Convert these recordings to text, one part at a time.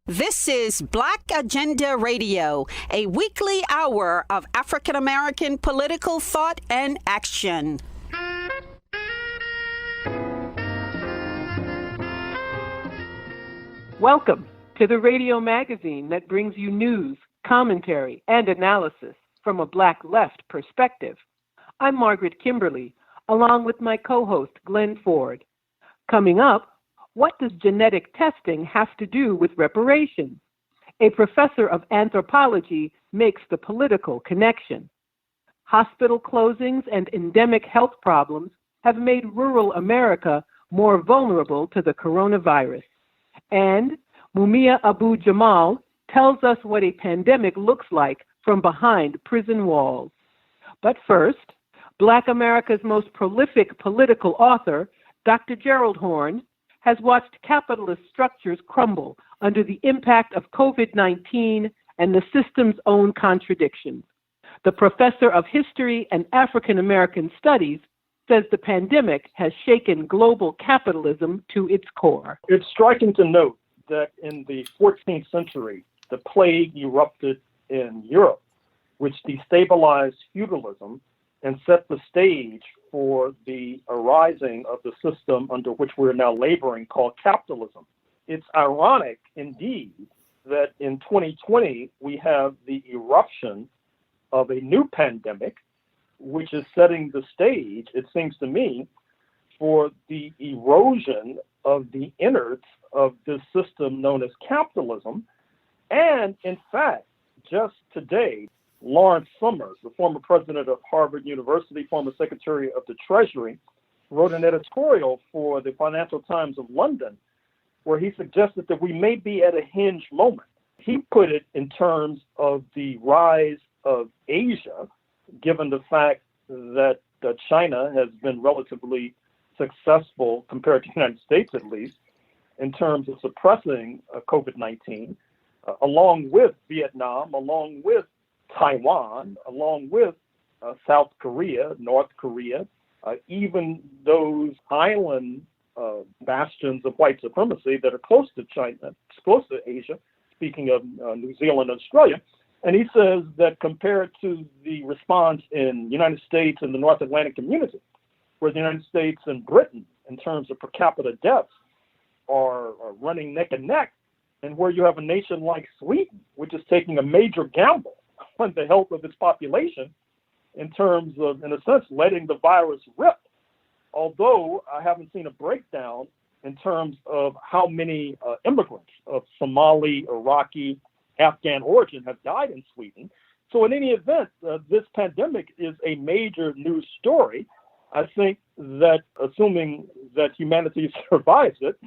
This is Black Agenda Radio, a weekly hour of African American political thought and action. Welcome to the radio magazine that brings you news, commentary, and analysis from a Black left perspective. I'm Margaret Kimberley, along with my co-host, Glen Ford. Coming up, what does genetic testing have to do with reparations? A professor of anthropology makes the political connection. Hospital closings and endemic health problems have made rural America more vulnerable to the coronavirus. And Mumia Abu Jamal tells us what a pandemic looks like from behind prison walls. But first, Black America's most prolific political author, Dr. Gerald Horne, has watched capitalist structures crumble under the impact of COVID-19 and the system's own contradictions. The professor of history and African American studies says the pandemic has shaken global capitalism to its core. It's striking to note that in the 14th century, the plague erupted in Europe, which destabilized feudalism and set the stage for the arising of the system under which we're now laboring called capitalism. It's ironic, indeed, that in 2020, we have the eruption of a new pandemic, which is setting the stage, it seems to me, for the erosion of the innards of this system known as capitalism. And in fact, just today, Lawrence Summers, the former president of Harvard University, former secretary of the Treasury, wrote an editorial for the Financial Times of London where he suggested that we may be at a hinge moment. He put it in terms of the rise of Asia, given the fact that China has been relatively successful, compared to the United States at least, in terms of suppressing COVID-19, along with Vietnam, along with Taiwan, along with South Korea, North Korea, even those island bastions of white supremacy that are close to China, close to Asia, speaking of New Zealand and Australia. And he says that compared to the response in the United States and the North Atlantic community, where the United States and Britain, in terms of per capita deaths, are running neck and neck, and where you have a nation like Sweden, which is taking a major gamble on the health of its population in terms of, in a sense, letting the virus rip. Although I haven't seen a breakdown in terms of how many immigrants of Somali, Iraqi, Afghan origin have died in Sweden. So in any event, this pandemic is a major news story. I think that assuming that humanity survives it,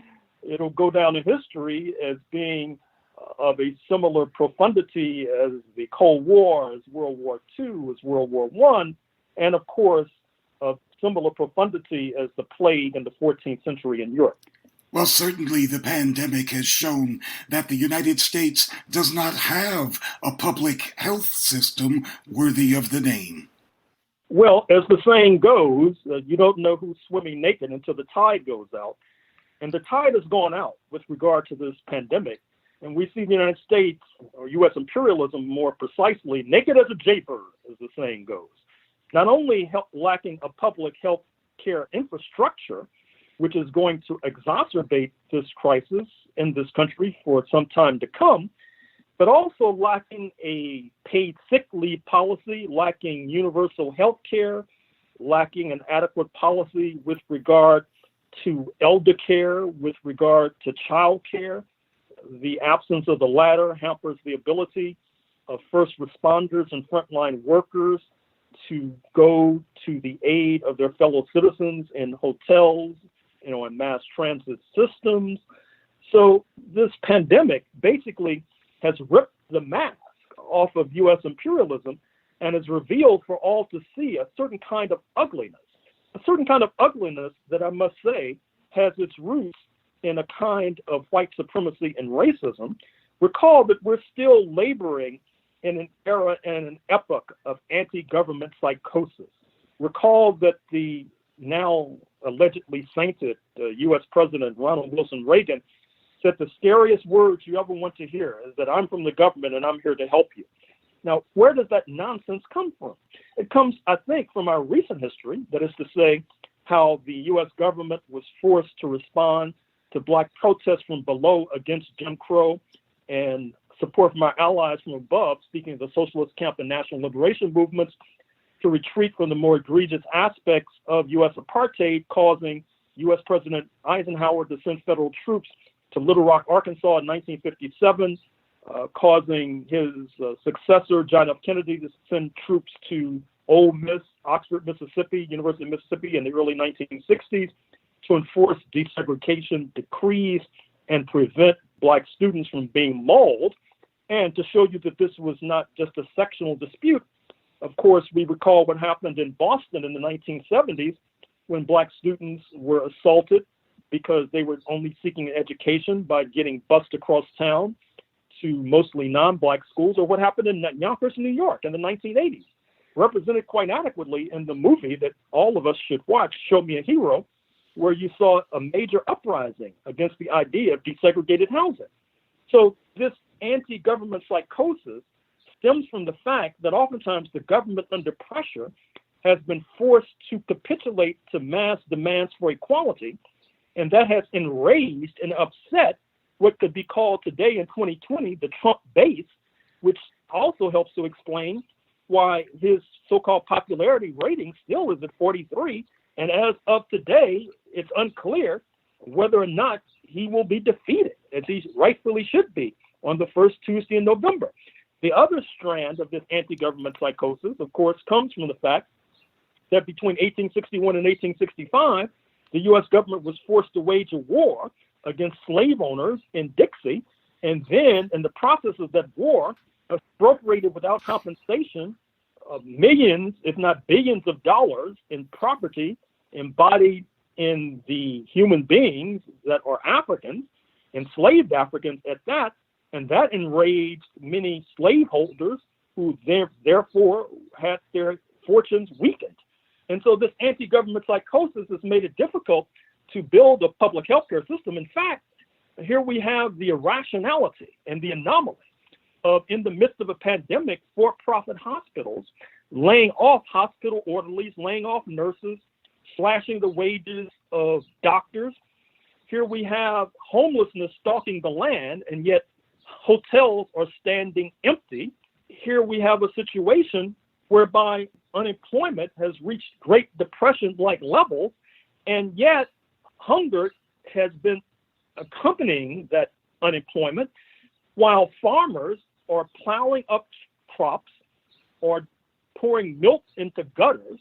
it'll go down in history as being of a similar profundity as the Cold War, as World War II, as World War I, and of course, of similar profundity as the plague in the 14th century in Europe. Well, certainly the pandemic has shown that the United States does not have a public health system worthy of the name. Well, as the saying goes, you don't know who's swimming naked until the tide goes out. And the tide has gone out with regard to this pandemic. And we see the United States, or U.S. imperialism more precisely, naked as a jaybird, as the saying goes. Not only lacking a public health care infrastructure, which is going to exacerbate this crisis in this country for some time to come, but also lacking a paid sick leave policy, lacking universal health care, lacking an adequate policy with regard to elder care, with regard to child care. The absence of the latter hampers the ability of first responders and frontline workers to go to the aid of their fellow citizens in hotels, in mass transit systems. So this pandemic basically has ripped the mask off of U.S. imperialism and has revealed for all to see a certain kind of ugliness that I must say has its roots in a kind of white supremacy and racism. Recall that we're still laboring in an era and an epoch of anti-government psychosis. Recall that the now allegedly sainted U.S. President Ronald Wilson Reagan said the scariest words you ever want to hear is that I'm from the government and I'm here to help you. Now, where does that nonsense come from? It comes, I think, from our recent history, that is to say, how the U.S. government was forced to respond to Black protests from below against Jim Crow and support from our allies from above, speaking of the socialist camp and national liberation movements, to retreat from the more egregious aspects of U.S. apartheid, causing U.S. President Eisenhower to send federal troops to Little Rock, Arkansas in 1957, causing his successor, John F. Kennedy, to send troops to Ole Miss, Oxford, Mississippi, University of Mississippi in the early 1960s to enforce desegregation decrees and prevent Black students from being mauled. And to show you that this was not just a sectional dispute, of course, we recall what happened in Boston in the 1970s when Black students were assaulted because they were only seeking an education by getting bused across town to mostly non-Black schools, or what happened in Yonkers, New York in the 1980s, represented quite adequately in the movie that all of us should watch, Show Me a Hero, where you saw a major uprising against the idea of desegregated housing. So this anti-government psychosis stems from the fact that oftentimes the government under pressure has been forced to capitulate to mass demands for equality, and that has enraged and upset what could be called today in 2020 the Trump base, which also helps to explain why his so-called popularity rating still is at 43, and as of today, it's unclear whether or not he will be defeated, as he rightfully should be, on the first Tuesday in November. The other strand of this anti-government psychosis, of course, comes from the fact that between 1861 and 1865, the U.S. government was forced to wage a war against slave owners in Dixie, and then in the process of that war, appropriated without compensation millions, if not billions of dollars in property embodied in the human beings that are Africans, enslaved Africans at that, and that enraged many slaveholders who therefore had their fortunes weakened. And so this anti-government psychosis has made it difficult to build a public healthcare system. In fact, here we have the irrationality and the anomaly of, in the midst of a pandemic, for-profit hospitals laying off hospital orderlies, laying off nurses, slashing the wages of doctors. Here we have homelessness stalking the land, and yet hotels are standing empty. Here we have a situation whereby unemployment has reached Great Depression-like levels, and yet hunger has been accompanying that unemployment, while farmers are plowing up crops or pouring milk into gutters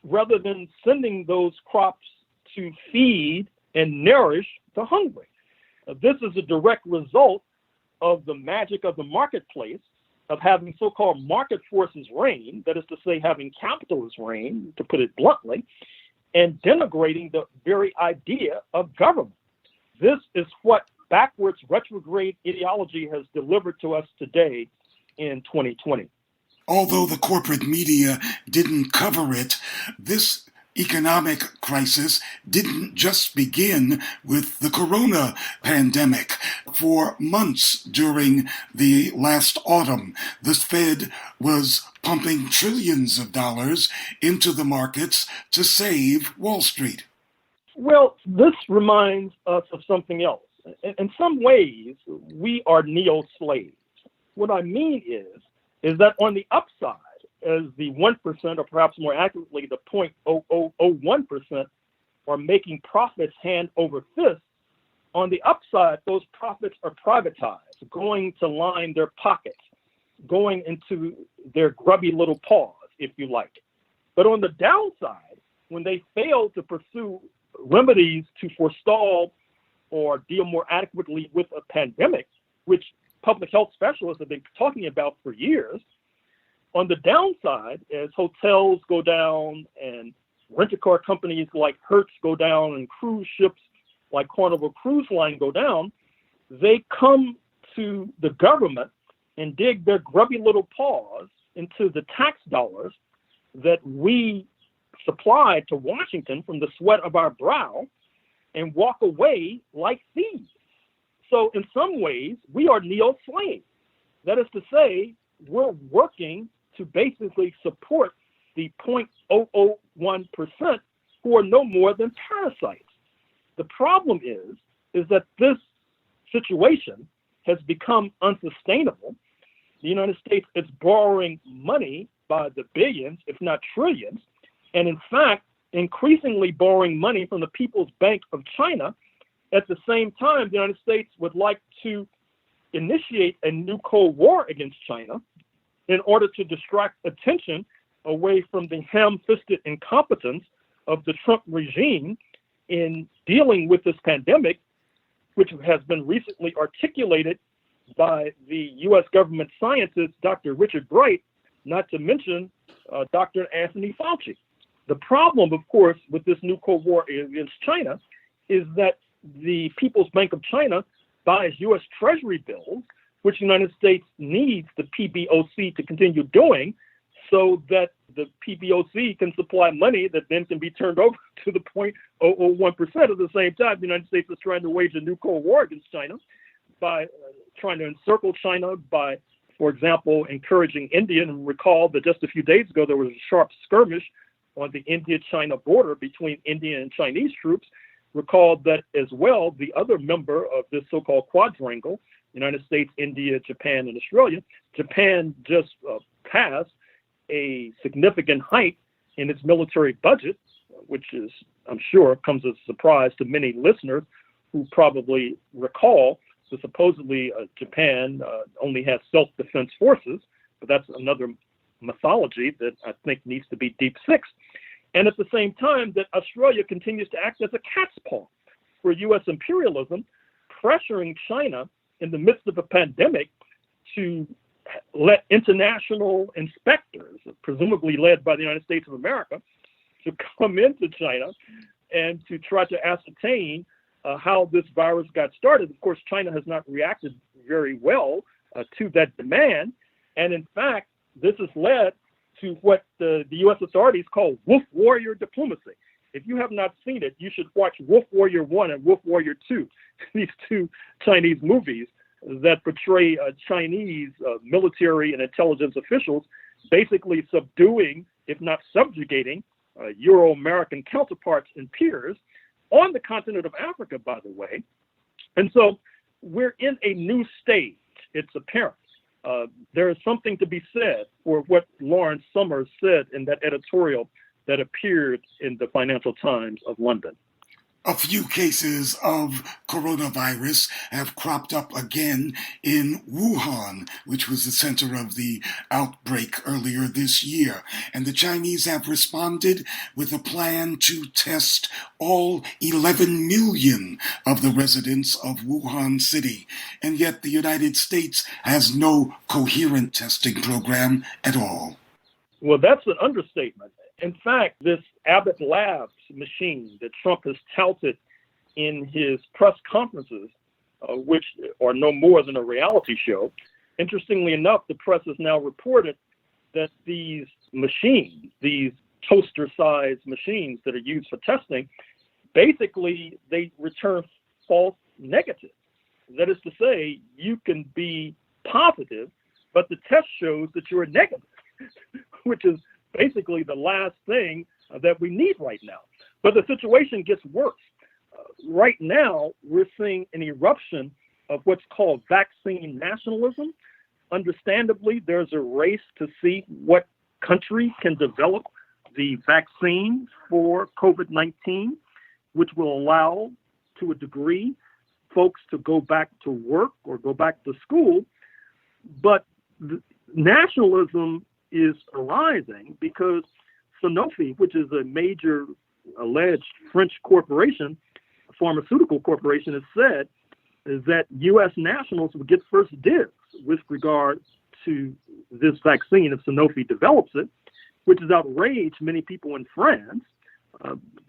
rather than sending those crops to feed and nourish the hungry. This is a direct result of the magic of the marketplace, of having so-called market forces reign, that is to say, having capitalism reign, to put it bluntly, and denigrating the very idea of government. This is what backwards retrograde ideology has delivered to us today in 2020. Although the corporate media didn't cover it, this economic crisis didn't just begin with the corona pandemic. For months during the last autumn, the Fed was pumping trillions of dollars into the markets to save Wall Street. Well, this reminds us of something else. In some ways, we are neo-slaves. What I mean is that on the upside, as the 1%, or perhaps more accurately, the 0.0001% are making profits hand over fist, on the upside, those profits are privatized, going to line their pockets, going into their grubby little paws, if you like. But on the downside, when they fail to pursue remedies to forestall or deal more adequately with a pandemic, which public health specialists have been talking about for years, on the downside, as hotels go down and rent-a-car companies like Hertz go down and cruise ships like Carnival Cruise Line go down, they come to the government and dig their grubby little paws into the tax dollars that we supplied to Washington from the sweat of our brow and walk away like thieves. So in some ways, we are neo-slaves. That is to say, we're working to basically support the 0.001% who are no more than parasites. The problem is that this situation has become unsustainable. The United States is borrowing money by the billions, if not trillions, and in fact, increasingly borrowing money from the People's Bank of China. At the same time, the United States would like to initiate a new Cold War against China in order to distract attention away from the ham-fisted incompetence of the Trump regime in dealing with this pandemic, which has been recently articulated by the U.S. government scientist, Dr. Richard Bright, not to mention Dr. Anthony Fauci. The problem, of course, with this new Cold War against China is that the People's Bank of China buys U.S. Treasury bills, which the United States needs the PBOC to continue doing so that the PBOC can supply money that then can be turned over to the 0.001%. At the same time, the United States is trying to wage a new Cold War against China by trying to encircle China by, for example, encouraging India. And recall that just a few days ago, there was a sharp skirmish on the India-China border between Indian and Chinese troops. Recall that as well, the other member of this so-called quadrangle, United States, India, Japan, and Australia, Japan just passed a significant hike in its military budget, which is, I'm sure, comes as a surprise to many listeners who probably recall that supposedly Japan only has self-defense forces, but that's another mythology that I think needs to be deep fixed. And at the same time, that Australia continues to act as a cat's paw for U.S. imperialism, pressuring China in the midst of a pandemic to let international inspectors, presumably led by the United States of America, to come into China and to try to ascertain how this virus got started. Of course, China has not reacted very well to that demand. And in fact, this has led to what the U.S. authorities call Wolf Warrior diplomacy. If you have not seen it, you should watch Wolf Warrior 1 and Wolf Warrior 2, these two Chinese movies that portray Chinese military and intelligence officials basically subduing, if not subjugating, Euro-American counterparts and peers on the continent of Africa, by the way. And so we're in a new stage, it's apparent. There is something to be said for what Lawrence Summers said in that editorial that appeared in the Financial Times of London. A few cases of coronavirus have cropped up again in Wuhan, which was the center of the outbreak earlier this year. And the Chinese have responded with a plan to test all 11 million of the residents of Wuhan City. And yet the United States has no coherent testing program at all. Well, that's an understatement. In fact, this Abbott Labs machine that Trump has touted in his press conferences, which are no more than a reality show, interestingly enough, the press has now reported that these machines, these toaster-sized machines that are used for testing, basically they return false negatives. That is to say, you can be positive, but the test shows that you're negative, which is basically the last thing that we need right now. But the situation gets worse. Right now, we're seeing an eruption of what's called vaccine nationalism. Understandably, there's a race to see what country can develop the vaccine for COVID-19, which will allow, to a degree, folks to go back to work or go back to school. But nationalism is arising because Sanofi, which is a major alleged French corporation, pharmaceutical corporation, has said is that U.S. nationals will get first dibs with regard to this vaccine if Sanofi develops it, which has outraged many people in France.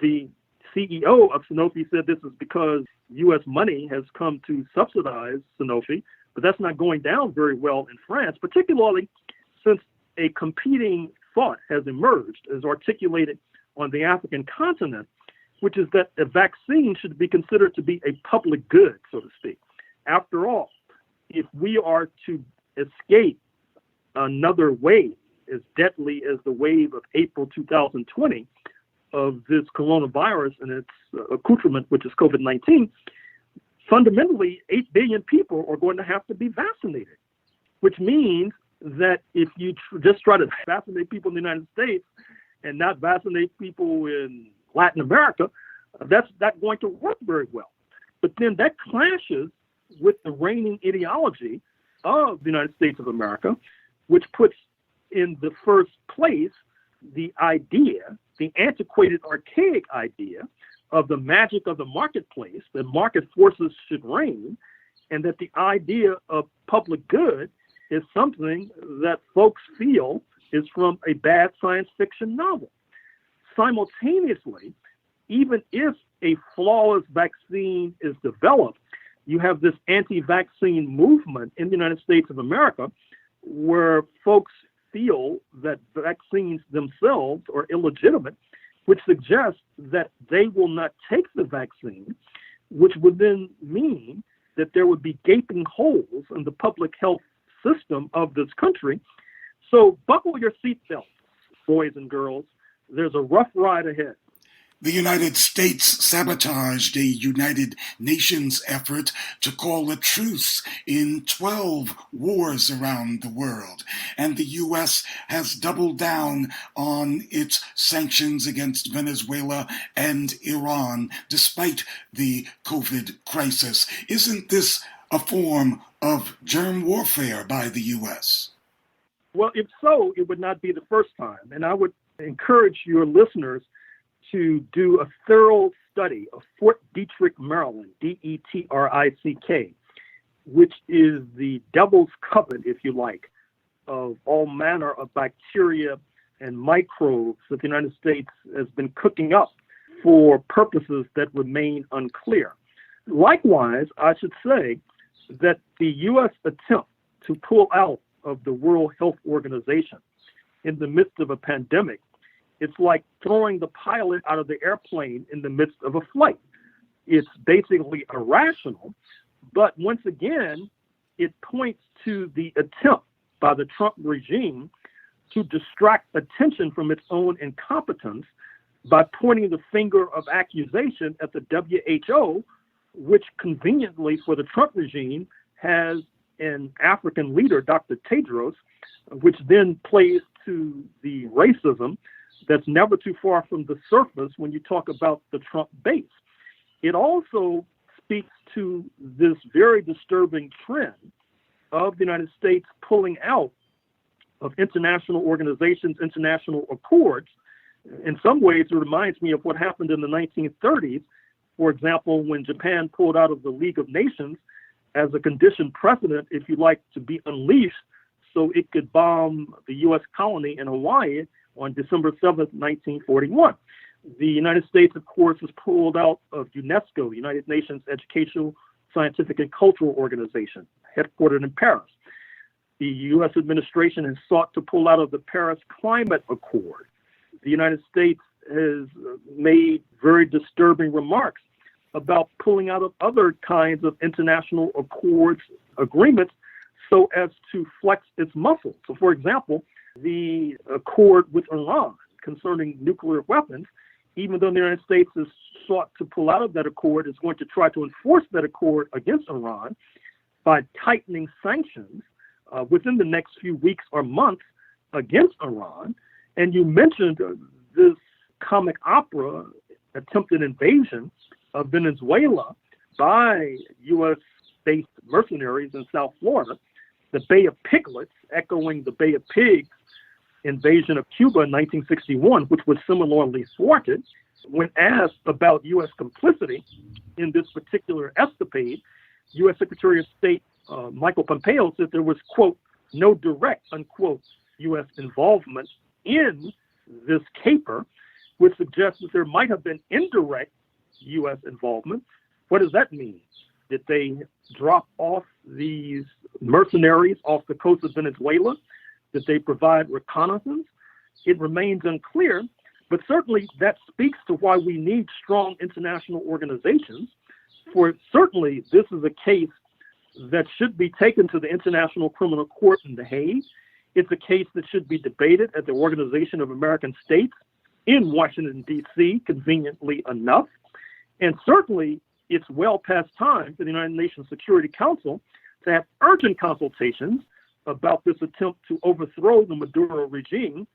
The CEO of Sanofi said this is because U.S. money has come to subsidize Sanofi, but that's not going down very well in France, particularly since a competing thought has emerged, as articulated on the African continent, which is that a vaccine should be considered to be a public good, so to speak. After all, if we are to escape another wave as deadly as the wave of April 2020 of this coronavirus and its accoutrement, which is COVID-19, fundamentally 8 billion people are going to have to be vaccinated, which means that if you just try to vaccinate people in the United States and not vaccinate people in Latin America, that's not going to work very well. But then that clashes with the reigning ideology of the United States of America, which puts in the first place the idea, the antiquated, archaic idea of the magic of the marketplace, that market forces should reign, and that the idea of public good is something that folks feel is from a bad science fiction novel. Simultaneously, even if a flawless vaccine is developed, you have this anti-vaccine movement in the United States of America where folks feel that vaccines themselves are illegitimate, which suggests that they will not take the vaccine, which would then mean that there would be gaping holes in the public health system of this country. So buckle your seatbelts, boys and girls. There's a rough ride ahead. The United States sabotaged a United Nations effort to call a truce in 12 wars around the world, and the U.S. has doubled down on its sanctions against Venezuela and Iran despite the COVID crisis. Isn't this a form of germ warfare by the U.S.? Well, if so, it would not be the first time, and I would encourage your listeners to do a thorough study of Fort Detrick, Maryland, Detrick, which is the devil's coven, if you like, of all manner of bacteria and microbes that the United States has been cooking up for purposes that remain unclear. Likewise, I should say that the U.S. attempt to pull out of the World Health Organization in the midst of a pandemic, it's like throwing the pilot out of the airplane in the midst of a flight. It's basically irrational, but once again, it points to the attempt by the Trump regime to distract attention from its own incompetence by pointing the finger of accusation at the WHO, which conveniently for the Trump regime has an African leader, Dr. Tedros, which then plays to the racism that's never too far from the surface when you talk about the Trump base. It also speaks to this very disturbing trend of the United States pulling out of international organizations, international accords. In some ways, it reminds me of what happened in the 1930s, for example, when Japan pulled out of the League of Nations as a conditioned precedent, if you like, to be unleashed so it could bomb the U.S. colony in Hawaii on December 7th, 1941. The United States, of course, was pulled out of UNESCO, the United Nations Educational, Scientific, and Cultural Organization, headquartered in Paris. The U.S. administration has sought to pull out of the Paris Climate Accord. The United States has made very disturbing remarks about pulling out of other kinds of international accords, agreements, so as to flex its muscles. So, for example, the accord with Iran concerning nuclear weapons, even though the United States has sought to pull out of that accord, is going to try to enforce that accord against Iran by tightening sanctions within the next few weeks or months against Iran. And you mentioned this comic opera attempted invasion of Venezuela by U.S.-based mercenaries in South Florida, the Bay of Piglets, echoing the Bay of Pigs invasion of Cuba in 1961, which was similarly thwarted. When asked about U.S. complicity in this particular escapade, U.S. Secretary of State Michael Pompeo said there was, quote, no direct, unquote, U.S. involvement in this caper, which suggests that there might have been indirect U.S. involvement. What does that mean? Did they drop off these mercenaries off the coast of Venezuela? Did they provide reconnaissance? It remains unclear, but certainly that speaks to why we need strong international organizations. For certainly this is a case that should be taken to the International Criminal Court in The Hague. It's a case that should be debated at the Organization of American States in Washington, D.C., conveniently enough. And certainly, it's well past time for the United Nations Security Council to have urgent consultations about this attempt to overthrow the Maduro regime,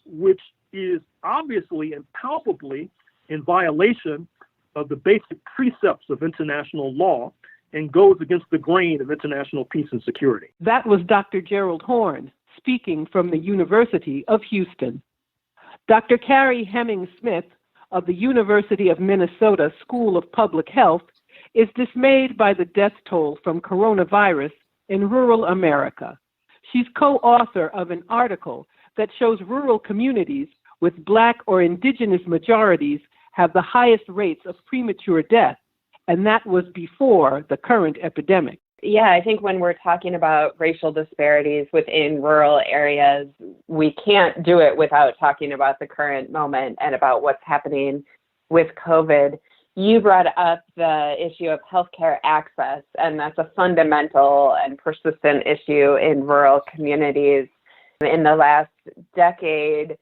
which is obviously and palpably in violation of the basic precepts of international law and goes against the grain of international peace and security. That was Dr. Gerald Horne speaking from the University of Houston. Dr. Carrie Hemming-Smith of the University of Minnesota School of Public Health is dismayed by the death toll from coronavirus in rural America. She's co-author of an article that shows rural communities with Black or indigenous majorities have the highest rates of premature death, and that was before the current epidemic. Yeah, I think when we're talking about racial disparities within rural areas, we can't do it without talking about the current moment and about what's happening with COVID. You brought up the issue of healthcare access, and that's a fundamental and persistent issue in rural communities. In the last decade,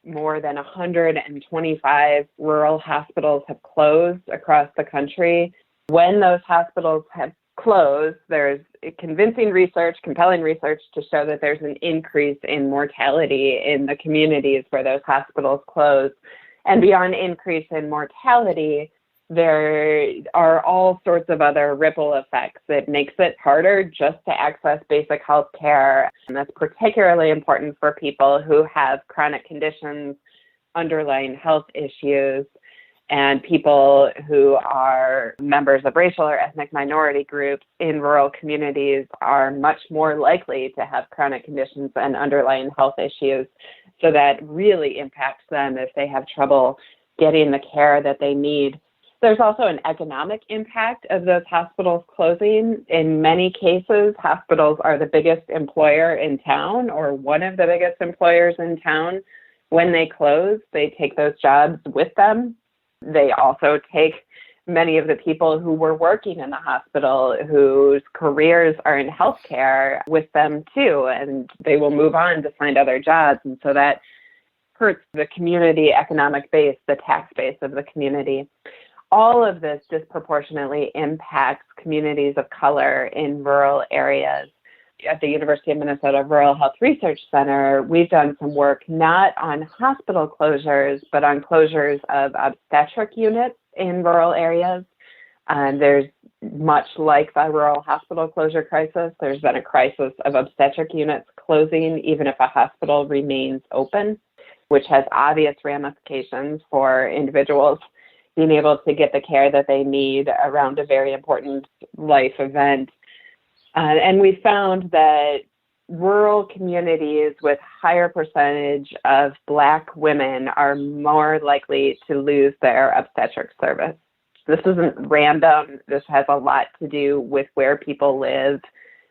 more than 125 rural hospitals have closed across the country. When those hospitals have closed, there's convincing research, compelling research to show that there's an increase in mortality in the communities where those hospitals close. And beyond increase in mortality, there are all sorts of other ripple effects that makes it harder just to access basic health care. And that's particularly important for people who have chronic conditions, underlying health issues, and people who are members of racial or ethnic minority groups in rural communities are much more likely to have chronic conditions and underlying health issues. So that really impacts them if they have trouble getting the care that they need. There's also an economic impact of those hospitals closing. In many cases, hospitals are the biggest employer in town or one of the biggest employers in town. When they close, they take those jobs with them. They also take many of the people who were working in the hospital whose careers are in healthcare with them too, and they will move on to find other jobs. And so that hurts the community economic base, the tax base of the community. All of this disproportionately impacts communities of color in rural areas. At the University of Minnesota Rural Health Research Center, we've done some work not on hospital closures, but on closures of obstetric units in rural areas. There's much like the rural hospital closure crisis, there's been a crisis of obstetric units closing even if a hospital remains open, which has obvious ramifications for individuals being able to get the care that they need around a very important life event. And we found that rural communities with higher percentage of Black women are more likely to lose their obstetric service. This isn't random. This has a lot to do with where people live,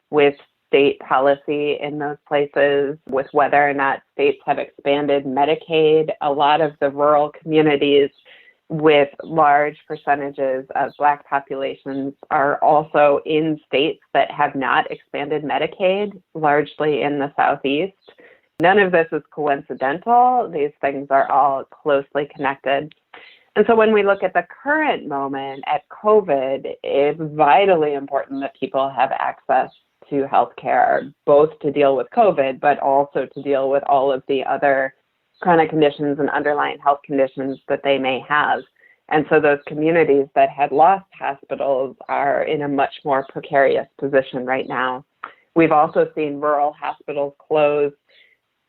with state policy in those places, with whether or not states have expanded Medicaid. A lot of the rural communities with large percentages of Black populations are also in states that have not expanded Medicaid, largely in the Southeast. None of this is coincidental. These things are all closely connected. And so when we look at the current moment at COVID, it's vitally important that people have access to healthcare, both to deal with COVID, but also to deal with all of the other chronic conditions and underlying health conditions that they may have. And so those communities that had lost hospitals are in a much more precarious position right now. We've also seen rural hospitals close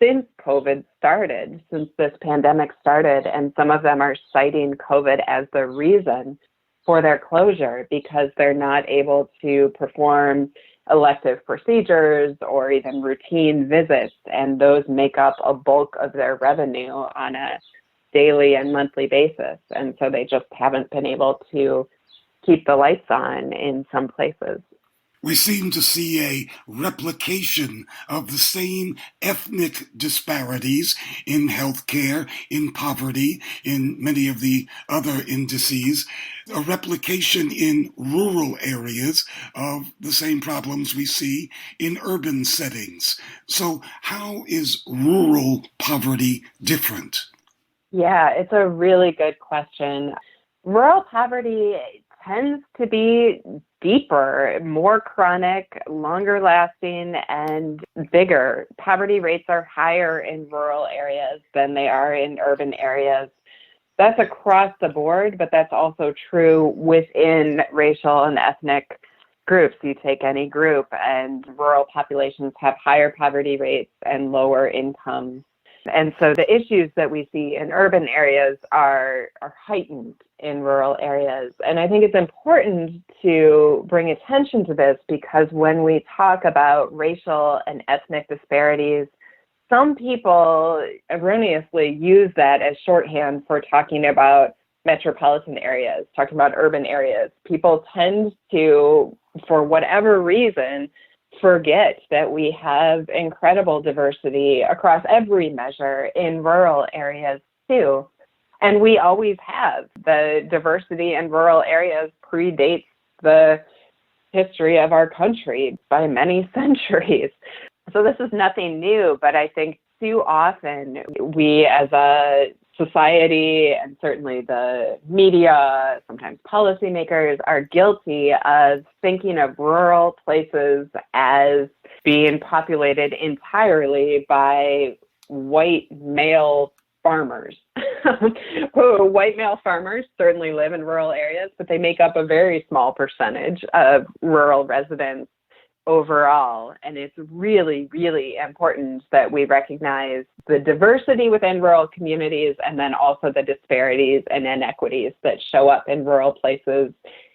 since COVID started, since this pandemic started, and some of them are citing COVID as the reason for their closure because they're not able to perform elective procedures or even routine visits, and those make up a bulk of their revenue on a daily and monthly basis. And so they just haven't been able to keep the lights on in some places. We seem to see a replication of the same ethnic disparities in healthcare, in poverty, in many of the other indices, a replication in rural areas of the same problems we see in urban settings. So how is rural poverty different? Yeah, it's a really good question. Rural poverty tends to be deeper, more chronic, longer lasting, and bigger. Poverty rates are higher in rural areas than they are in urban areas. That's across the board, but that's also true within racial and ethnic groups. You take any group, and rural populations have higher poverty rates and lower incomes. And so the issues that we see in urban areas are heightened in rural areas. And I think it's important to bring attention to this because when we talk about racial and ethnic disparities, some people erroneously use that as shorthand for talking about metropolitan areas, talking about urban areas. People tend to, for whatever reason, forget that we have incredible diversity across every measure in rural areas too. And we always have. The diversity in rural areas predates the history of our country by many centuries. So this is nothing new, but I think too often we as a society and certainly the media, sometimes policymakers, are guilty of thinking of rural places as being populated entirely by white male farmers. White male farmers certainly live in rural areas, but they make up a very small percentage of rural residents overall. And it's really, really important that we recognize the diversity within rural communities and then also the disparities and inequities that show up in rural places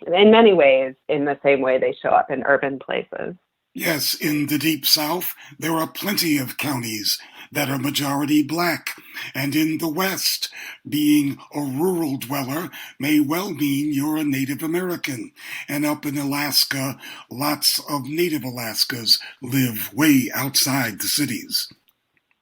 in many ways in the same way they show up in urban places. Yes, in the Deep South, there are plenty of counties that are majority Black. And in the West, being a rural dweller may well mean you're a Native American. And up in Alaska, lots of Native Alaskas live way outside the cities.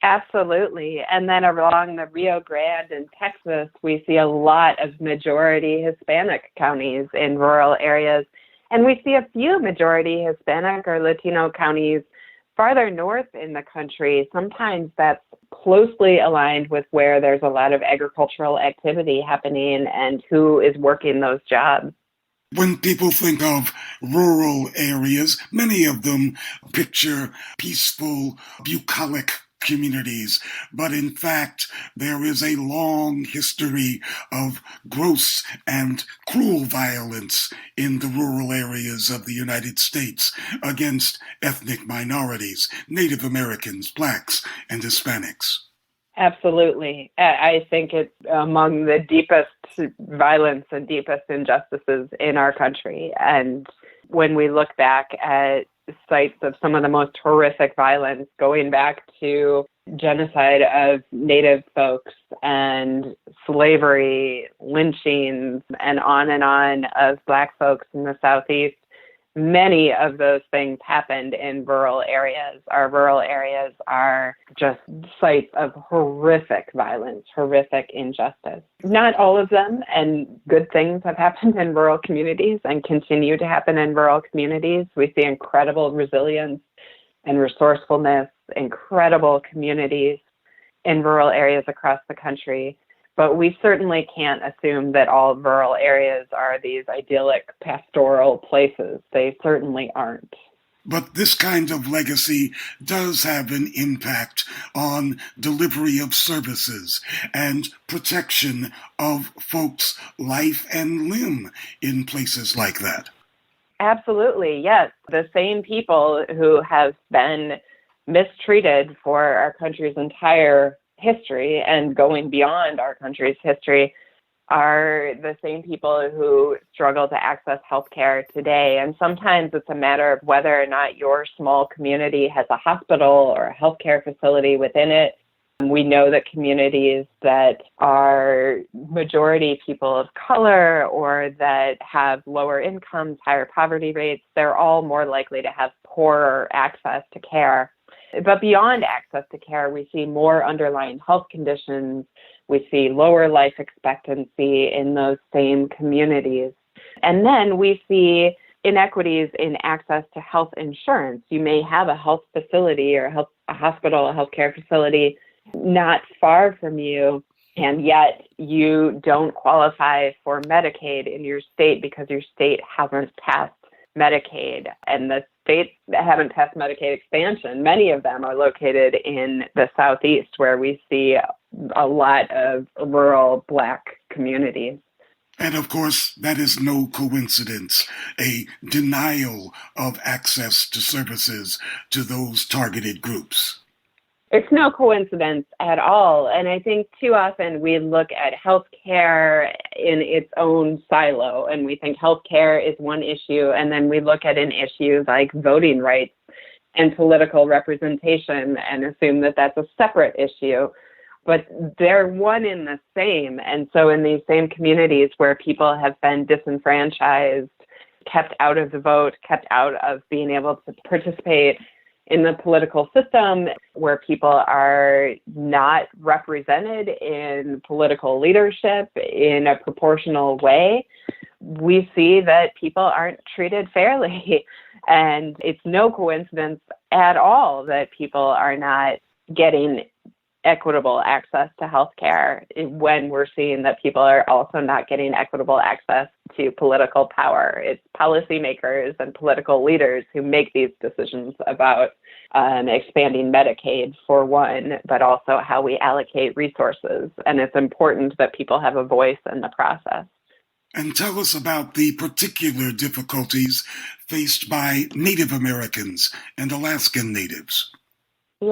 Absolutely. And then along the Rio Grande in Texas, we see a lot of majority Hispanic counties in rural areas. And we see a few majority Hispanic or Latino counties farther north in the country. Sometimes that's closely aligned with where there's a lot of agricultural activity happening and who is working those jobs. When people think of rural areas, many of them picture peaceful, bucolic communities, but in fact, there is a long history of gross and cruel violence in the rural areas of the United States against ethnic minorities, Native Americans, Blacks, and Hispanics. Absolutely. I think it's among the deepest violence and deepest injustices in our country. And when we look back at sites of some of the most horrific violence, going back to genocide of Native folks and slavery, lynchings, and on of Black folks in the Southeast, many of those things happened in rural areas. Our rural areas are just sites of horrific violence, horrific injustice. Not all of them, and good things have happened in rural communities and continue to happen in rural communities. We see incredible resilience and resourcefulness, incredible communities in rural areas across the country. But we certainly can't assume that all rural areas are these idyllic pastoral places. They certainly aren't. But this kind of legacy does have an impact on delivery of services and protection of folks' life and limb in places like that. Absolutely, yes. The same people who have been mistreated for our country's entire history and going beyond our country's history are the same people who struggle to access healthcare today. And sometimes it's a matter of whether or not your small community has a hospital or a healthcare facility within it. We know that communities that are majority people of color or that have lower incomes, higher poverty rates, they're all more likely to have poorer access to care. But beyond access to care, we see more underlying health conditions. We see lower life expectancy in those same communities. And then we see inequities in access to health insurance. You may have a health facility or a hospital, a healthcare facility not far from you, and yet you don't qualify for Medicaid in your state because your state hasn't passed Medicaid. And the states that haven't passed Medicaid expansion, many of them are located in the Southeast, where we see a lot of rural Black communities. And of course, that is no coincidence, a denial of access to services to those targeted groups. It's no coincidence at all. And I think too often we look at healthcare in its own silo, and we think healthcare is one issue, and then we look at an issue like voting rights and political representation and assume that that's a separate issue. But they're one in the same. And so in these same communities where people have been disenfranchised, kept out of the vote, kept out of being able to participate in the political system, where people are not represented in political leadership in a proportional way, we see that people aren't treated fairly. And it's no coincidence at all that people are not getting equitable access to healthcare when we're seeing that people are also not getting equitable access to political power. It's policymakers and political leaders who make these decisions about expanding Medicaid, for one, but also how we allocate resources. And it's important that people have a voice in the process. And tell us about the particular difficulties faced by Native Americans and Alaskan Natives. Yeah,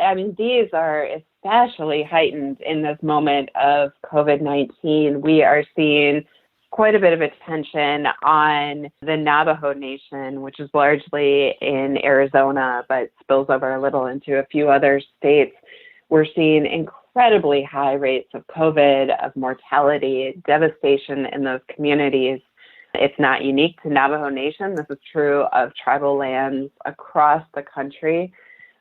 I mean, these are especially heightened in this moment of COVID-19. We are seeing quite a bit of attention on the Navajo Nation, which is largely in Arizona, but spills over a little into a few other states. We're seeing incredibly high rates of COVID, of mortality, devastation in those communities. It's not unique to Navajo Nation. This is true of tribal lands across the country.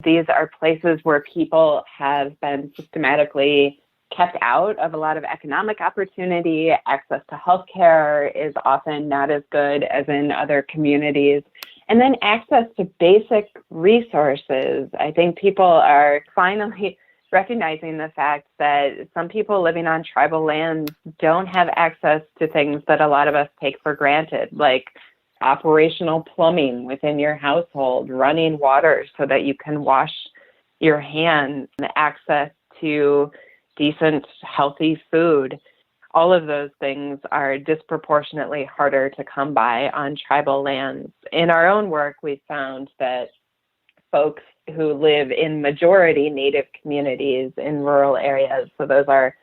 These are places where people have been systematically kept out of a lot of economic opportunity. Access to healthcare is often not as good as in other communities. And then access to basic resources. I think people are finally recognizing the fact that some people living on tribal lands don't have access to things that a lot of us take for granted, like operational plumbing within your household, running water so that you can wash your hands, access to decent, healthy food. All of those things are disproportionately harder to come by on tribal lands. In our own work, we found that folks who live in majority Native communities in rural areas, so those are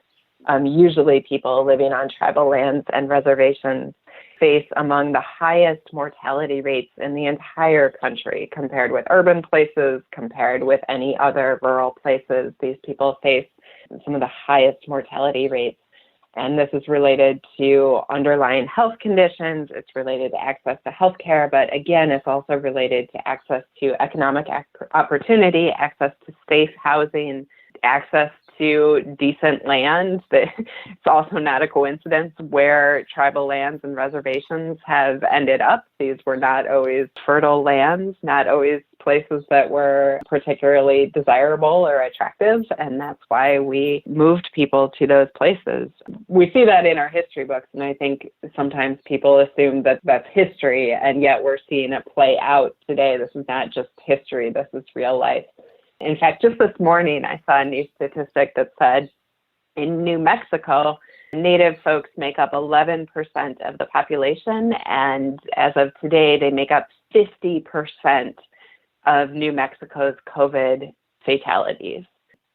usually people living on tribal lands and reservations, face among the highest mortality rates in the entire country compared with urban places, compared with any other rural places. These people face some of the highest mortality rates. And this is related to underlying health conditions. It's related to access to healthcare, but again, it's also related to access to economic opportunity, access to safe housing, access to decent land. It's also not a coincidence where tribal lands and reservations have ended up. These were not always fertile lands, not always places that were particularly desirable or attractive, and that's why we moved people to those places. We see that in our history books, and I think sometimes people assume that that's history, and yet we're seeing it play out today. This is not just history, this is real life. In fact, just this morning, I saw a new statistic that said in New Mexico, Native folks make up 11% of the population, and as of today, they make up 50% of New Mexico's COVID fatalities.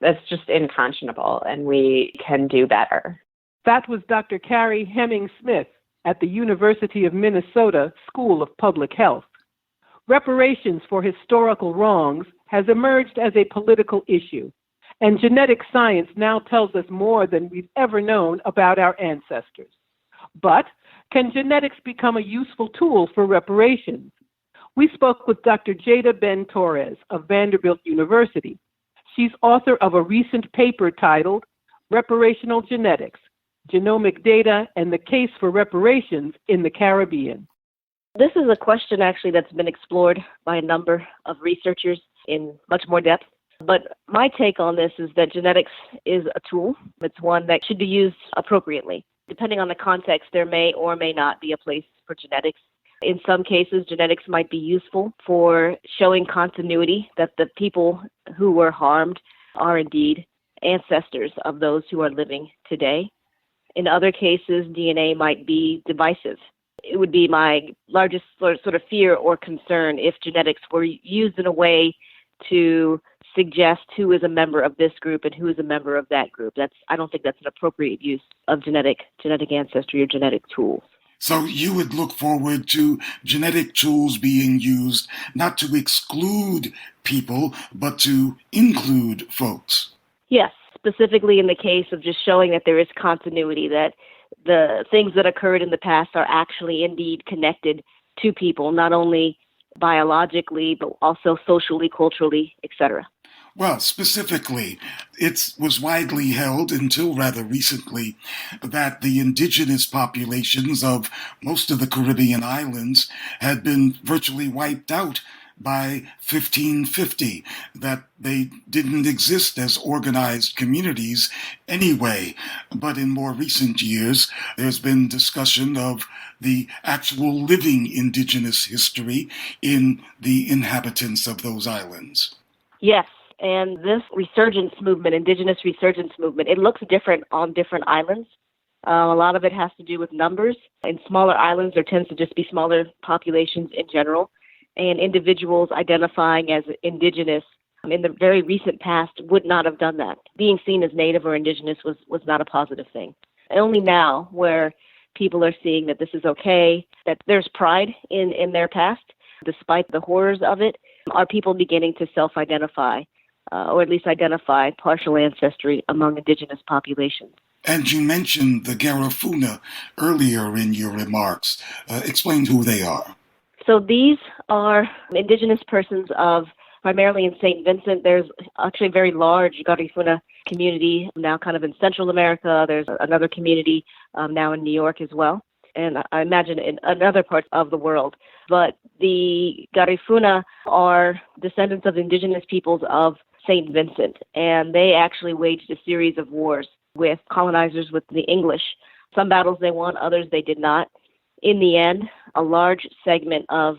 That's just unconscionable, and we can do better. That was Dr. Carrie Hemming-Smith at the University of Minnesota School of Public Health. Reparations for historical wrongs has emerged as a political issue, And genetic science now tells us more than we've ever known about our ancestors. But can genetics become a useful tool for reparations? We spoke with Dr. Jada Ben-Torres of Vanderbilt University. She's author of a recent paper titled Reparational Genetics, Genomic Data and the Case for Reparations in the Caribbean. This is a question actually that's been explored by a number of researchers in much more depth. But my take on this is that genetics is a tool. It's one that should be used appropriately. Depending on the context, there may or may not be a place for genetics. In some cases, genetics might be useful for showing continuity, that the people who were harmed are indeed ancestors of those who are living today. In other cases, DNA might be divisive. It would be my largest sort of fear or concern if genetics were used in a way to suggest who is a member of this group and who is a member of that group. I don't think that's an appropriate use of genetic ancestry or genetic tools. So you would look forward to genetic tools being used not to exclude people, but to include folks. Yes, specifically in the case of just showing that there is continuity, that the things that occurred in the past are actually indeed connected to people, not only biologically, but also socially, culturally, etc. Well, specifically, it was widely held until rather recently that the indigenous populations of most of the Caribbean islands had been virtually wiped out by 1550, that they didn't exist as organized communities anyway. But in more recent years, there's been discussion of the actual living indigenous history in the inhabitants of those islands. Yes. And this resurgence movement, indigenous resurgence movement, it looks different on different islands. A lot of it has to do with numbers. In smaller islands, there tends to just be smaller populations in general. And individuals identifying as indigenous in the very recent past would not have done that. Being seen as native or indigenous was not a positive thing. And only now, where people are seeing that this is okay, that there's pride in their past, despite the horrors of it, are people beginning to self-identify, or at least identify partial ancestry among indigenous populations. And you mentioned the Garifuna earlier in your remarks. Explain who they are. So these are indigenous persons of, primarily in St. Vincent. There's actually a very large Garifuna community now kind of in Central America. There's another community now in New York as well, and I imagine in other parts of the world. But the Garifuna are descendants of indigenous peoples of St. Vincent, and they actually waged a series of wars with colonizers, with the English. Some battles they won, others they did not. In the end, a large segment of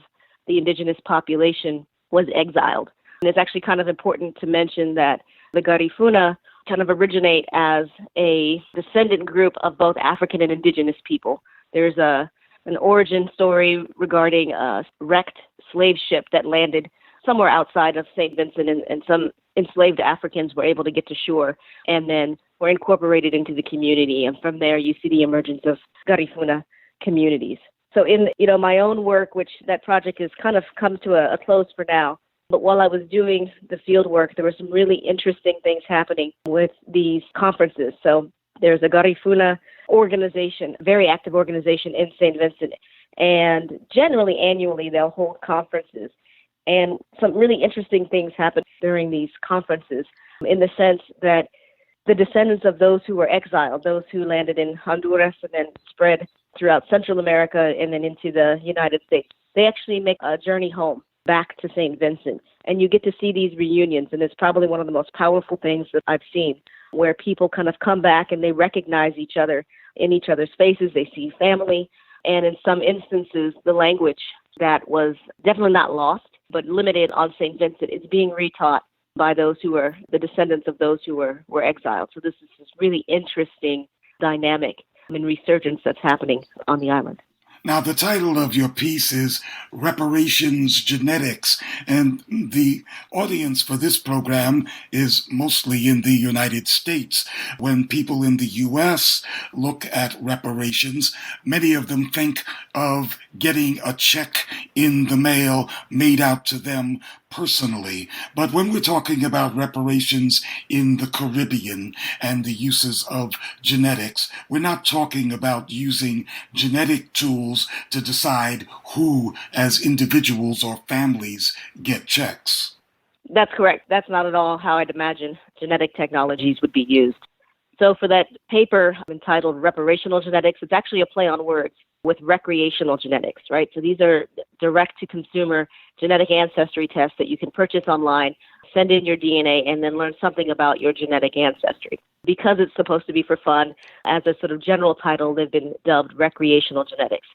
the indigenous population was exiled. And it's actually kind of important to mention that the Garifuna kind of originate as a descendant group of both African and indigenous people. There's an origin story regarding a wrecked slave ship that landed somewhere outside of St. Vincent, and some enslaved Africans were able to get to shore and then were incorporated into the community. And from there, you see the emergence of Garifuna communities. So in my own work, which that project has kind of come to a close for now, but while I was doing the field work, there were some really interesting things happening with these conferences. So there's a Garifuna organization, very active organization in St. Vincent, and generally annually they'll hold conferences. And some really interesting things happen during these conferences in the sense that the descendants of those who were exiled, those who landed in Honduras and then spread throughout Central America and then into the United States, they actually make a journey home back to St. Vincent. And you get to see these reunions, and it's probably one of the most powerful things that I've seen, where people kind of come back and they recognize each other in each other's faces. They see family, and in some instances, the language that was definitely not lost, but limited on St. Vincent, is being retaught by those who are the descendants of those who were exiled. So this is this really interesting dynamic and resurgence that's happening on the island. Now, the title of your piece is Reparations Genetics, and the audience for this program is mostly in the United States. When people in the U.S. look at reparations, many of them think of getting a check in the mail made out to them personally. But when we're talking about reparations in the Caribbean and the uses of genetics, we're not talking about using genetic tools to decide who, as individuals or families, get checks. That's correct. That's not at all how I'd imagine genetic technologies would be used. So for that paper entitled Reparational Genetics, it's actually a play on words with recreational genetics, right? So these are direct-to-consumer genetic ancestry tests that you can purchase online, send in your DNA, and then learn something about your genetic ancestry. Because it's supposed to be for fun, as a sort of general title, they've been dubbed recreational genetics.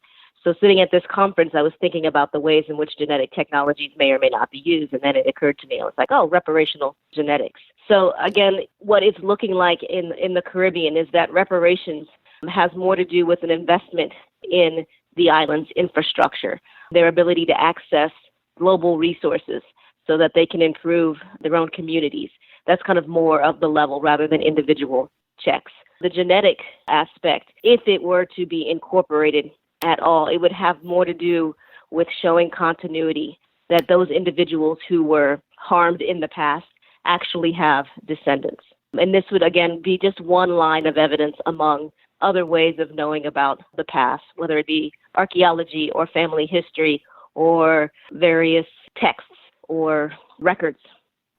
So sitting at this conference, I was thinking about the ways in which genetic technologies may or may not be used, and then it occurred to me, I was like, oh, reparational genetics. So again, what it's looking like in the Caribbean is that reparations has more to do with an investment in the island's infrastructure, their ability to access global resources so that they can improve their own communities. That's kind of more of the level rather than individual checks. The genetic aspect, if it were to be incorporated at all, it would have more to do with showing continuity, that those individuals who were harmed in the past actually have descendants. And this would, again, be just one line of evidence among other ways of knowing about the past, whether it be archaeology or family history or various texts or records.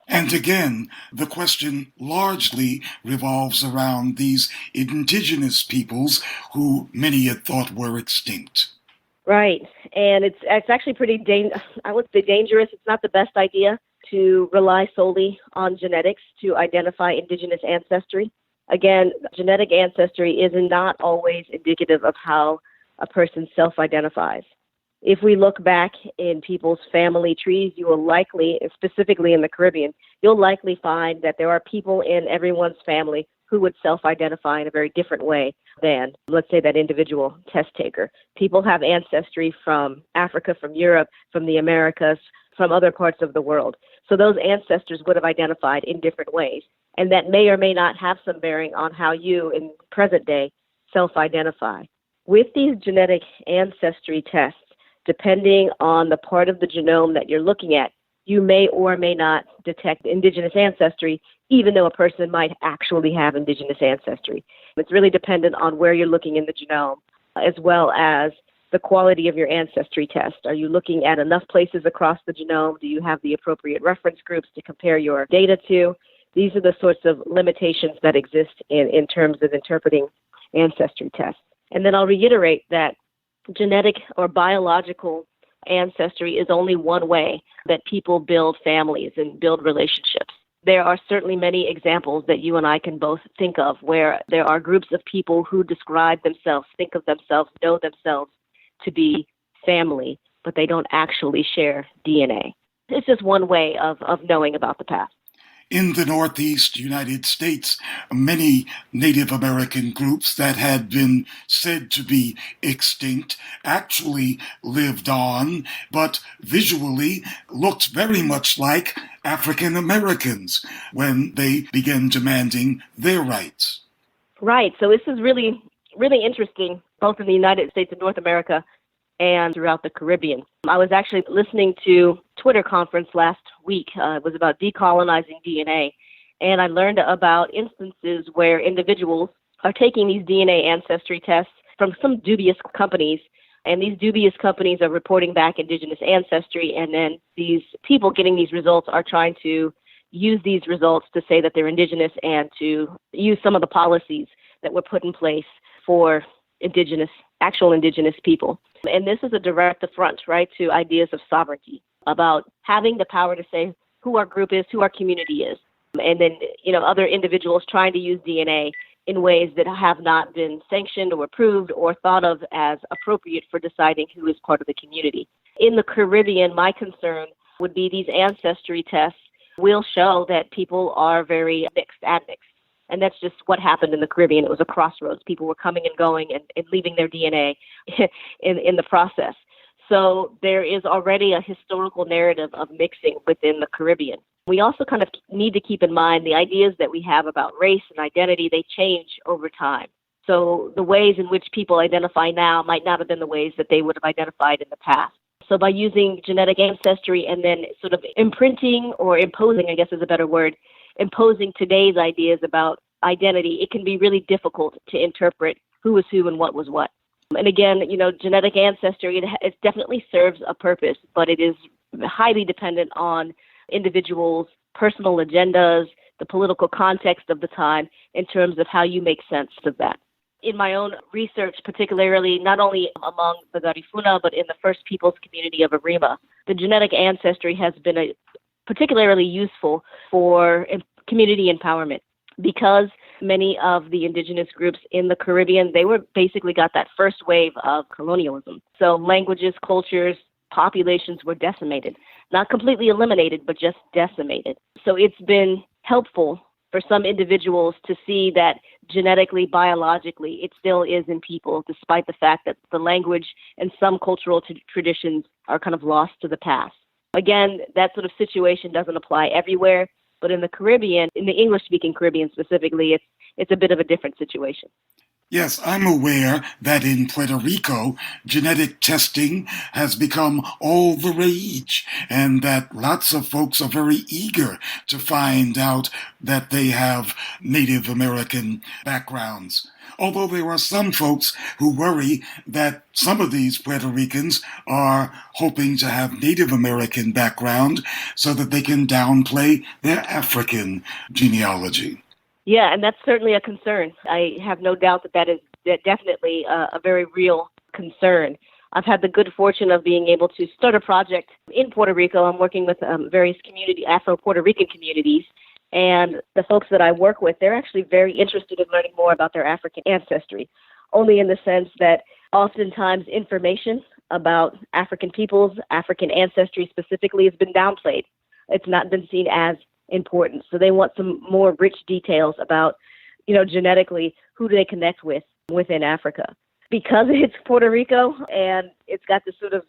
And again, the question largely revolves around these indigenous peoples who many had thought were extinct. Right. And it's actually pretty I would say dangerous. It's not the best idea to rely solely on genetics to identify indigenous ancestry. Again, genetic ancestry is not always indicative of how a person self-identifies. If we look back in people's family trees, you will likely, specifically in the Caribbean, you'll likely find that there are people in everyone's family who would self-identify in a very different way than, let's say, that individual test taker. People have ancestry from Africa, from Europe, from the Americas, from other parts of the world. So those ancestors would have identified in different ways. And that may or may not have some bearing on how you, in present day, self-identify. With these genetic ancestry tests, depending on the part of the genome that you're looking at, you may or may not detect indigenous ancestry, even though a person might actually have indigenous ancestry. It's really dependent on where you're looking in the genome, as well as the quality of your ancestry test. Are you looking at enough places across the genome? Do you have the appropriate reference groups to compare your data to? These are the sorts of limitations that exist in terms of interpreting ancestry tests. And then I'll reiterate that genetic or biological ancestry is only one way that people build families and build relationships. There are certainly many examples that you and I can both think of where there are groups of people who describe themselves, think of themselves, know themselves to be family, but they don't actually share DNA. It's just one way of knowing about the past. In the Northeast United States, many Native American groups that had been said to be extinct actually lived on, but visually looked very much like African Americans when they began demanding their rights. Right. So this is really, really interesting, both in the United States and North America and throughout the Caribbean. I was actually listening to a Twitter conference last week. It was about decolonizing DNA. And I learned about instances where individuals are taking these DNA ancestry tests from some dubious companies. And these dubious companies are reporting back indigenous ancestry. And then these people getting these results are trying to use these results to say that they're indigenous and to use some of the policies that were put in place for actual indigenous people. And this is a direct affront, right, to ideas of sovereignty, about having the power to say who our group is, who our community is. And then, other individuals trying to use DNA in ways that have not been sanctioned or approved or thought of as appropriate for deciding who is part of the community. In the Caribbean, my concern would be these ancestry tests will show that people are very mixed, admixed. And that's just what happened in the Caribbean. It was a crossroads. People were coming and going and leaving their DNA in the process. So there is already a historical narrative of mixing within the Caribbean. We also kind of need to keep in mind the ideas that we have about race and identity, they change over time. So the ways in which people identify now might not have been the ways that they would have identified in the past. So by using genetic ancestry and then sort of imprinting or imposing, I guess is a better word, imposing today's ideas about identity, it can be really difficult to interpret who was who and what was what. And again, genetic ancestry, it definitely serves a purpose, but it is highly dependent on individuals' personal agendas, the political context of the time, in terms of how you make sense of that. In my own research, particularly not only among the Garifuna, but in the First Peoples community of Arima, the genetic ancestry has been particularly useful for community empowerment, because many of the indigenous groups in the Caribbean, they basically got that first wave of colonialism. So languages, cultures, populations were decimated, not completely eliminated, but just decimated. So it's been helpful for some individuals to see that genetically, biologically, it still is in people, despite the fact that the language and some cultural traditions are kind of lost to the past. Again, that sort of situation doesn't apply everywhere, but in the Caribbean, in the English-speaking Caribbean specifically, it's a bit of a different situation. Yes, I'm aware that in Puerto Rico, genetic testing has become all the rage, and that lots of folks are very eager to find out that they have Native American backgrounds. Although there are some folks who worry that some of these Puerto Ricans are hoping to have Native American background so that they can downplay their African genealogy. Yeah, and that's certainly a concern. I have no doubt that is definitely a very real concern. I've had the good fortune of being able to start a project in Puerto Rico. I'm working with various Afro-Puerto Rican communities, and the folks that I work with, they're actually very interested in learning more about their African ancestry, only in the sense that oftentimes information about African peoples, African ancestry specifically, has been downplayed. It's not been seen as important. So they want some more rich details about, genetically, who do they connect with within Africa. Because it's Puerto Rico and it's got this sort of,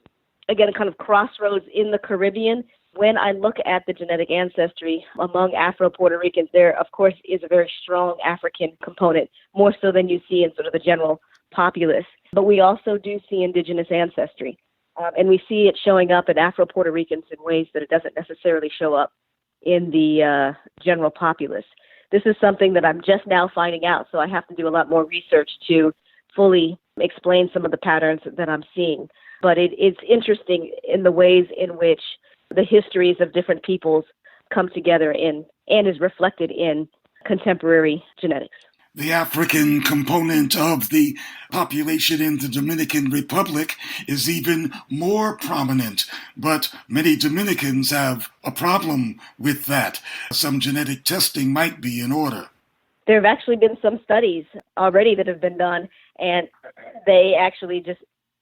again, kind of crossroads in the Caribbean, when I look at the genetic ancestry among Afro-Puerto Ricans, there, of course, is a very strong African component, more so than you see in sort of the general populace. But we also do see indigenous ancestry. And we see it showing up in Afro-Puerto Ricans in ways that it doesn't necessarily show up in the general populace. This is something that I'm just now finding out, so I have to do a lot more research to fully explain some of the patterns that I'm seeing. But it's interesting in the ways in which the histories of different peoples come together and is reflected in contemporary genetics. The African component of the population in the Dominican Republic is even more prominent, but many Dominicans have a problem with that. Some genetic testing might be in order. There have actually been some studies already that have been done, and they actually just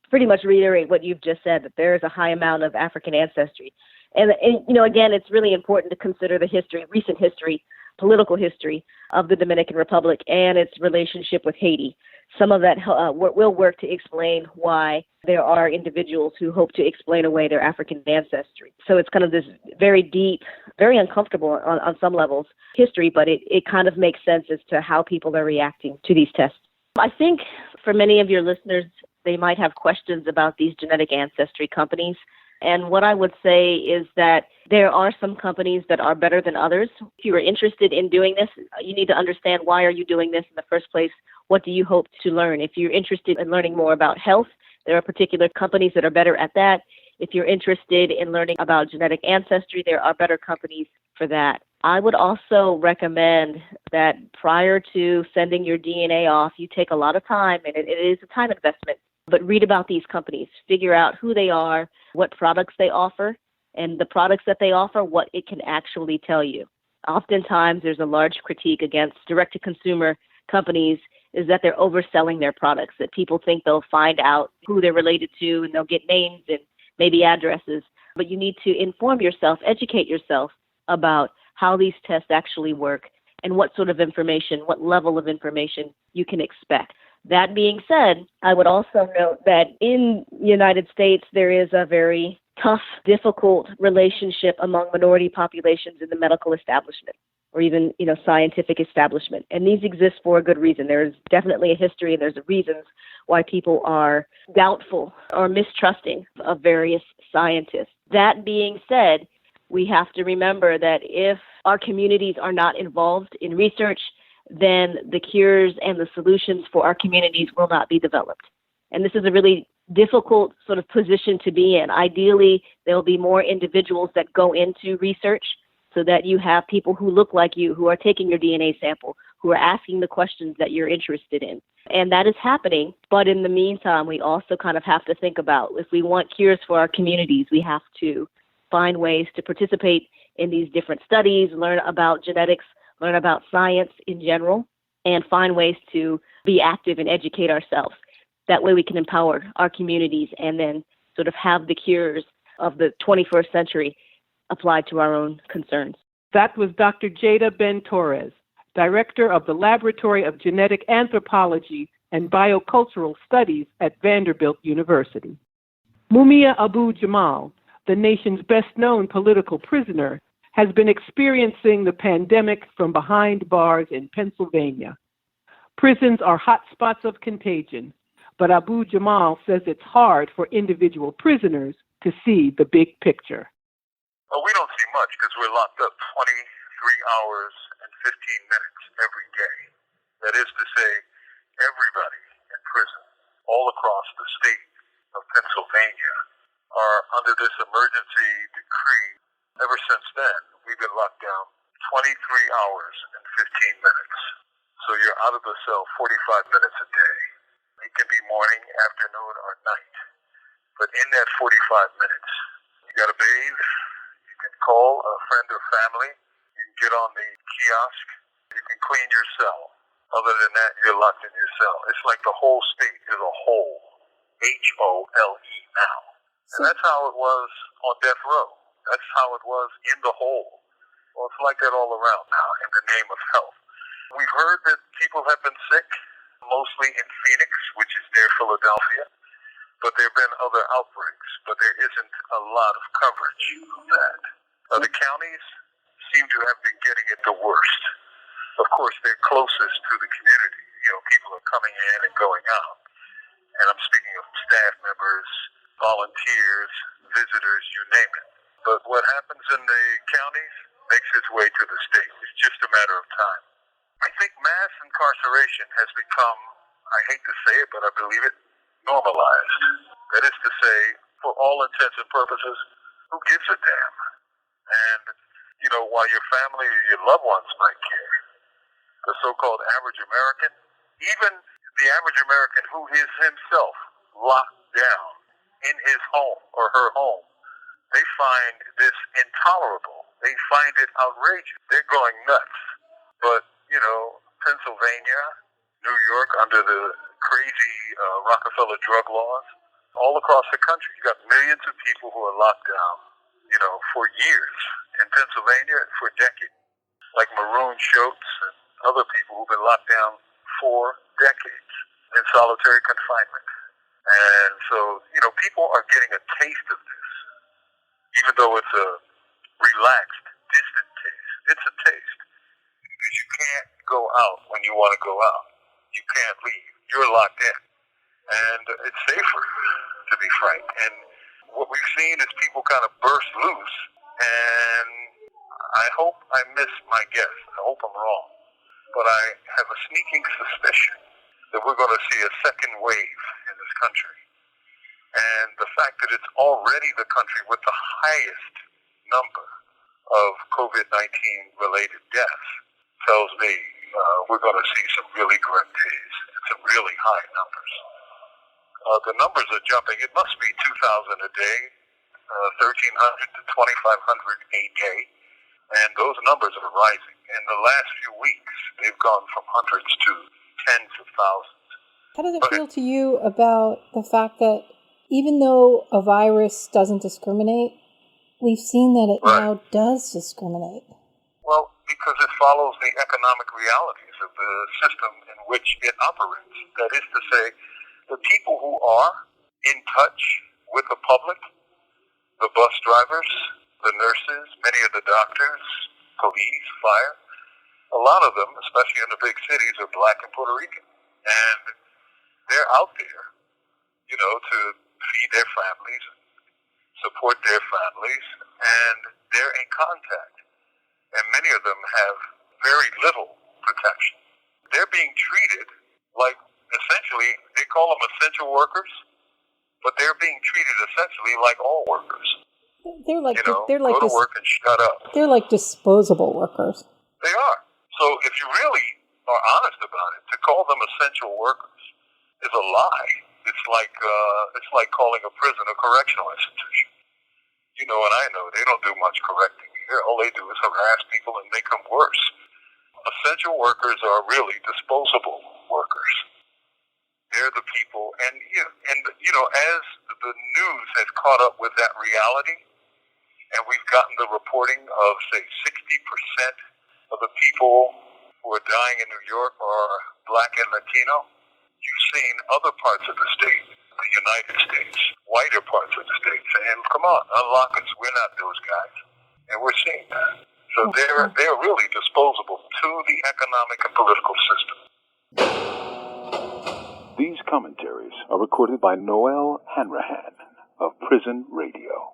pretty much reiterate what you've just said, that there is a high amount of African ancestry. And again, it's really important to consider the history, recent history, political history of the Dominican Republic and its relationship with Haiti. Some of that will work to explain why there are individuals who hope to explain away their African ancestry. So it's kind of this very deep, very uncomfortable on some levels history, but it kind of makes sense as to how people are reacting to these tests. I think for many of your listeners, they might have questions about these genetic ancestry companies. And what I would say is that there are some companies that are better than others. If you are interested in doing this, you need to understand, why are you doing this in the first place? What do you hope to learn? If you're interested in learning more about health, there are particular companies that are better at that. If you're interested in learning about genetic ancestry, there are better companies for that. I would also recommend that prior to sending your DNA off, you take a lot of time, and it is a time investment, but read about these companies, figure out who they are, what products they offer, and the products that they offer, what it can actually tell you. Oftentimes, there's a large critique against direct-to-consumer companies is that they're overselling their products, that people think they'll find out who they're related to and they'll get names and maybe addresses. But you need to inform yourself, educate yourself about how these tests actually work and what sort of information, what level of information you can expect. That being said, I would also note that in the United States, there is a very tough, difficult relationship among minority populations in the medical establishment. or even, scientific establishment. And these exist for a good reason. There's definitely a history and there's reasons why people are doubtful or mistrusting of various scientists. That being said, we have to remember that if our communities are not involved in research, then the cures and the solutions for our communities will not be developed. And this is a really difficult sort of position to be in. Ideally, there will be more individuals that go into research so that you have people who look like you, who are taking your DNA sample, who are asking the questions that you're interested in. And that is happening. But in the meantime, we also kind of have to think about, if we want cures for our communities, we have to find ways to participate in these different studies, learn about genetics, learn about science in general, and find ways to be active and educate ourselves. That way we can empower our communities and then sort of have the cures of the 21st century applied to our own concerns. That was Dr. Jada Ben-Torres, Director of the Laboratory of Genetic Anthropology and Biocultural Studies at Vanderbilt University. Mumia Abu Jamal, the nation's best-known political prisoner, has been experiencing the pandemic from behind bars in Pennsylvania. Prisons are hotspots of contagion, but Abu Jamal says it's hard for individual prisoners to see the big picture. Well, we don't see much because we're locked up 23 hours and 15 minutes every day. That is to say, everybody in prison all across the state of Pennsylvania are under this emergency decree. Ever since then, we've been locked down 23 hours and 15 minutes. So you're out of the cell 45 minutes a day. It can be morning, afternoon, or night. But in that 45 minutes, you got to bathe, you can call a friend or family, you can get on the kiosk, you can clean your cell. Other than that, you're locked in your cell. It's like the whole state is a hole, H-O-L-E now. And that's how it was on death row. That's how it was in the hole. Well, it's like that all around now in the name of health. We've heard that people have been sick, mostly in Phoenix, which is near Philadelphia. But there have been other outbreaks, but there isn't a lot of coverage of that. The counties seem to have been getting it the worst. Of course, they're closest to the community. People are coming in and going out. And I'm speaking of staff members, volunteers, visitors, you name it. But what happens in the counties makes its way to the state. It's just a matter of time. I think mass incarceration has become, I hate to say it, but I believe it, normalized. That is to say, for all intents and purposes, who gives a damn? And, while your family or your loved ones might care, the so-called average American, even the average American who is himself locked down in his home or her home, they find this intolerable. They find it outrageous. They're going nuts. But, Pennsylvania, New York, under the crazy Rockefeller drug laws, all across the country, you got millions of people who are locked down, for years. In Pennsylvania, for decades. Like Maroon Schultz and other people who've been locked down for decades in solitary confinement. And so, people are getting a taste of this, even though it's a relaxed, distant taste. It's a taste. Because you can't go out when you want to go out. You can't leave. You're locked in. And it's safer, to be frank. And what we've seen is people kind of burst loose. And I hope I miss my guess. I hope I'm wrong. But I have a sneaking suspicion that we're going to see a second wave in this country. And the fact that it's already the country with the highest number of COVID-19 related deaths tells me we're going to see some really grim days and some really high numbers. The numbers are jumping. It must be 2,000 a day, 1,300 to 2,500 a day. And those numbers are rising. In the last few weeks, they've gone from hundreds to tens of thousands. How does it feel to you about the fact that even though a virus doesn't discriminate, we've seen that it now does discriminate? Well, because it follows the economic realities of the system in which it operates. That is to say, the people who are in touch with the public, the bus drivers, the nurses, many of the doctors, police, fire, a lot of them, especially in the big cities, are black and Puerto Rican. And they're out there, to feed their families, support their families, and they're in contact. And many of them have very little protection. They're being treated like, essentially, they call them essential workers, but they're being treated essentially like all workers. They're like go to work and shut up. They're like disposable workers. They are. So if you really are honest about it, to call them essential workers is a lie. It's like calling a prison a correctional institution. And I know they don't do much correcting here. All they do is harass people and make them worse. Essential workers are really disposable workers. They're the people, and as the news has caught up with that reality, and we've gotten the reporting of, say, 60% of the people who are dying in New York are black and Latino, you've seen other parts of the state, the United States, whiter parts of the state, saying, come on, unlock us, we're not those guys. And we're seeing that. So they're really disposable to the economic and political system. These commentaries are recorded by Noel Hanrahan of Prison Radio.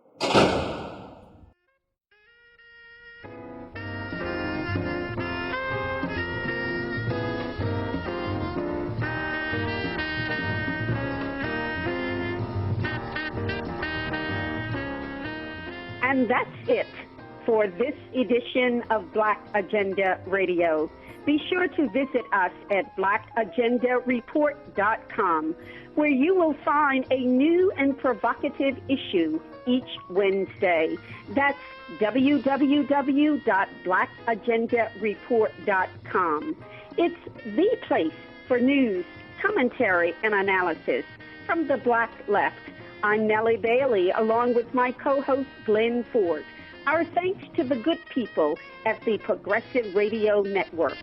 And that's it for this edition of Black Agenda Radio. Be sure to visit us at blackagendareport.com, where you will find a new and provocative issue each Wednesday. That's www.blackagendareport.com. It's the place for news, commentary, and analysis from the Black Left. I'm Nellie Bailey, along with my co-host Glen Ford. Our thanks to the good people at the Progressive Radio Network.